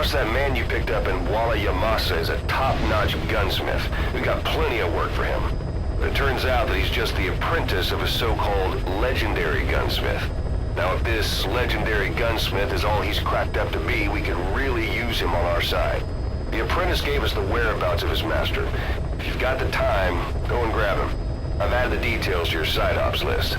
Boss, that man you picked up in Walla Yamasa is a top-notch gunsmith. We've got plenty of work for him. But it turns out that he's just the apprentice of a so-called legendary gunsmith. Now, if this legendary gunsmith is all he's cracked up to be, we could really use him on our side. The apprentice gave us the whereabouts of his master. If you've got the time, go and grab him. I've added the details to your side ops list.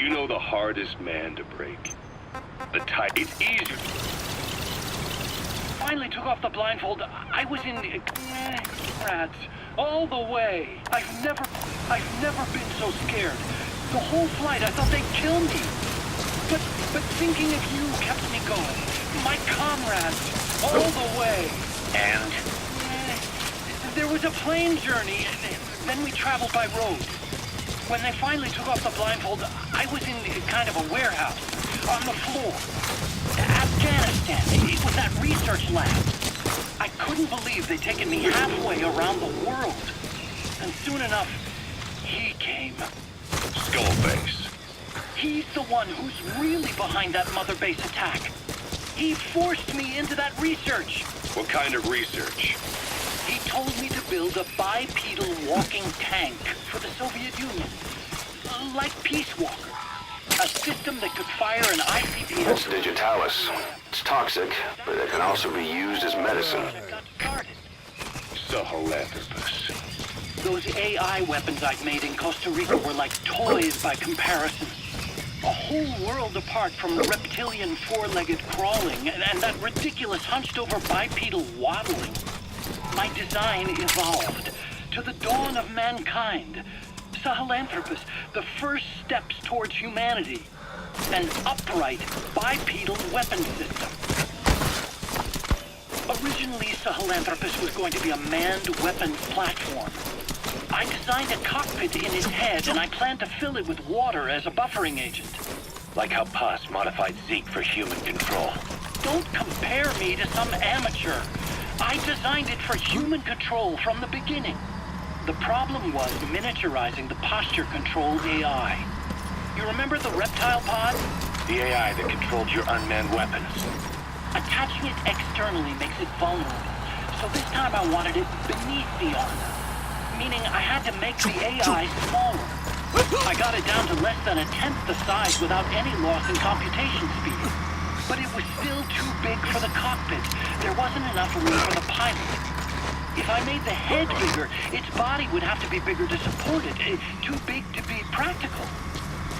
You know the hardest man to break. The tight. It's easier. Finally took off the blindfold. I was in rats all the way. I've never been so scared. The whole flight, I thought they'd kill me. But thinking of you kept me going. My comrades, all the way. And? There was a plane journey, then we traveled by road. When they finally took off the blindfold, I was in kind of a warehouse, on the floor. Afghanistan, it was that research lab. I couldn't believe they'd taken me halfway around the world. And soon enough, he came. Skullface. He's the one who's really behind that Mother Base attack. He forced me into that research. What kind of research? He told me to build a bipedal walking tank for the Soviet Union. Like Peace Walker. A system that could fire an ICBM. That's digitalis. It's toxic, but it can also be used as medicine. Sahelanthropus. Those AI weapons I'd made in Costa Rica were like toys by comparison. A whole world apart from the reptilian four-legged crawling and that ridiculous hunched-over bipedal waddling. My design evolved to the dawn of mankind. Sahelanthropus, the first steps towards humanity. An upright bipedal weapon system. Originally, Sahelanthropus was going to be a manned weapons platform. I designed a cockpit in its head, and I planned to fill it with water as a buffering agent. Like how Paz modified Zeke for human control. Don't compare me to some amateur. I designed it for human control from the beginning. The problem was miniaturizing the posture control AI. You remember the reptile pod? The AI that controlled your unmanned weapons. Attaching it externally makes it vulnerable. So this time I wanted it beneath the armor. Meaning I had to make the AI smaller. I got it down to less than a tenth the size without any loss in computation speed. But it was still too big for the cockpit. There wasn't enough room for the pilot. If I made the head bigger, its body would have to be bigger to support it. Too big to be practical.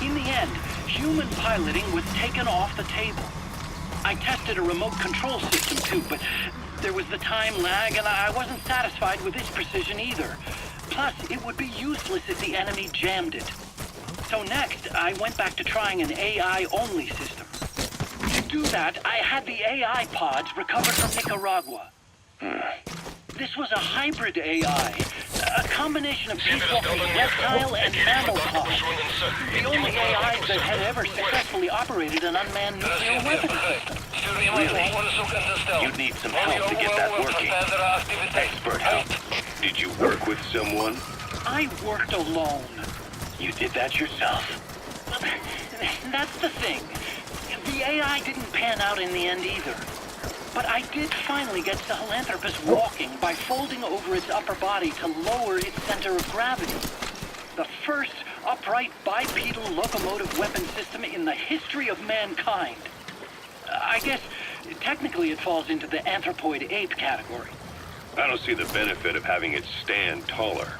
In the end, human piloting was taken off the table. I tested a remote control system too, but there was the time lag and I wasn't satisfied with its precision either. Plus, it would be useless if the enemy jammed it. So next, I went back to trying an AI-only system. To do that, I had the AI pods recovered from Nicaragua. This was a hybrid AI, a combination of peaceful reptile and mammal pods. The only AIs that had ever successfully operated an unmanned nuclear weapon system. Really? You'd need some help to get that working. Expert help. Did you work with someone? I worked alone. You did that yourself? That's the thing. The AI didn't pan out in the end either. But I did finally get Sahelanthropus walking by folding over its upper body to lower its center of gravity. The first upright bipedal locomotive weapon system in the history of mankind. I guess technically it falls into the anthropoid ape category. I don't see the benefit of having it stand taller.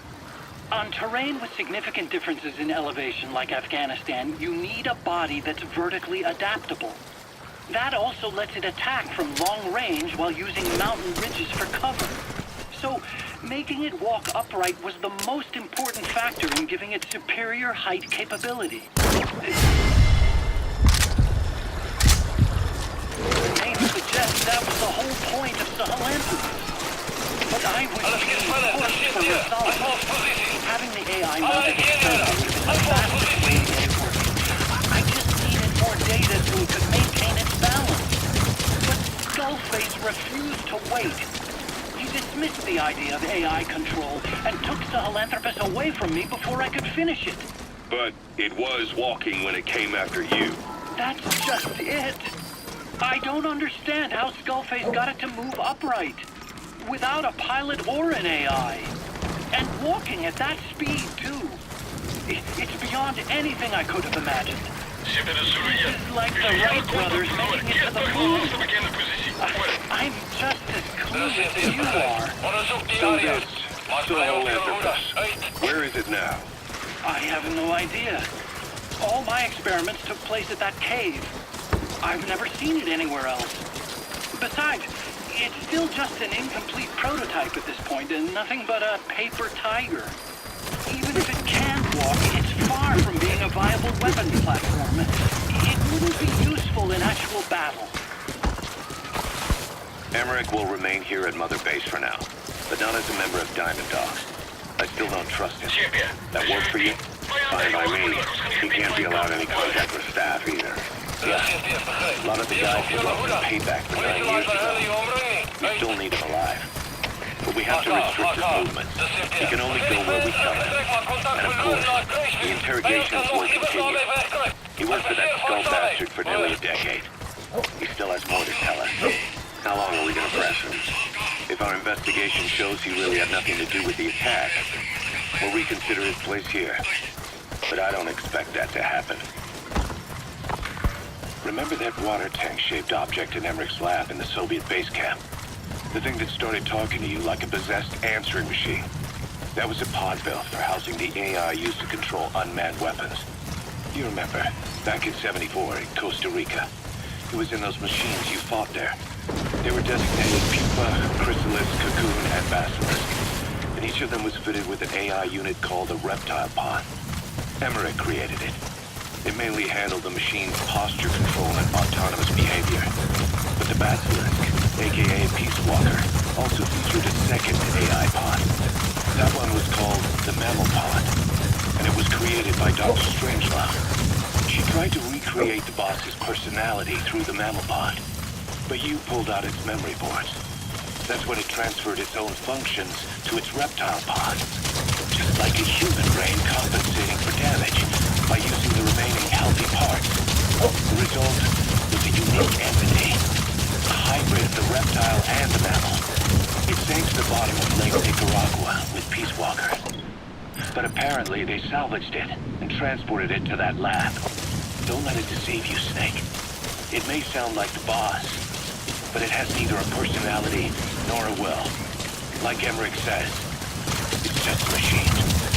On terrain with significant differences in elevation like Afghanistan, you need a body that's vertically adaptable. That also lets it attack from long range while using mountain ridges for cover. So, making it walk upright was the most important factor in giving it superior height capability. Names suggest that was the whole point of Sahelanthropus. But I was being pushed for results. Having the AI molded externally was the fastest way to get it working. I just needed more data so it could maintain its balance. But Skullface refused to wait. He dismissed the idea of AI control and took Sahelanthropus away from me before I could finish it. But it was walking when it came after you. That's just it. I don't understand how Skullface got it to move upright, without a pilot or an AI. And walking at that speed, too. It's beyond anything I could have imagined. This is like the Wright brothers making it to the moon. I'm just as clueless as you are. So this Sahelanthropus, where is it now? I have no idea. All my experiments took place at that cave. I've never seen it anywhere else. Besides, it's still just an incomplete prototype at this point, and nothing but a paper tiger. Even if it can walk, it's far from being a viable weapons platform. It wouldn't be useful in actual battle. Emmerich will remain here at Mother Base for now, but not as a member of Diamond Dogs. I still don't trust him. That work for you? Fine by me. He can't be allowed any contact with staff either. Yeah. A lot of the guys who lost some payback for 9 years ago. We still need him alive. But we have to restrict his movements. He can only go where we tell him. And of course, the interrogations will continue. He worked for that skull bastard for nearly a decade. He still has more to tell us. How long are we gonna press him? If our investigation shows he really had nothing to do with the attack, we'll reconsider his place here. But I don't expect that to happen. Remember that water tank-shaped object in Emmerich's lab in the Soviet base camp? The thing that started talking to you like a possessed answering machine. That was a pod valve for housing the AI used to control unmanned weapons. You remember, back in '74 in Costa Rica. It was in those machines you fought there. They were designated Pupa, Chrysalis, Cocoon, and Basilisk. And each of them was fitted with an AI unit called a reptile pod. Emmerich created it. It mainly handled the machine's posture control and autonomous behavior. But the Basilisk, aka Peace Walker, also featured a second AI pod. That one was called the Mammal Pod, and it was created by Dr. Strangelove. She tried to recreate the boss's personality through the Mammal Pod, but you pulled out its memory boards. That's when it transferred its own functions to its reptile pod. Just like a human brain compensating for damage by using the remaining healthy parts. The result was a unique entity, a hybrid of the reptile and the mammal. It sank to the bottom of Lake Nicaragua with Peace Walker. But apparently they salvaged it and transported it to that lab. Don't let it deceive you, Snake. It may sound like the boss, but it has neither a personality nor a will. Like Emmerich says, it's just a machine.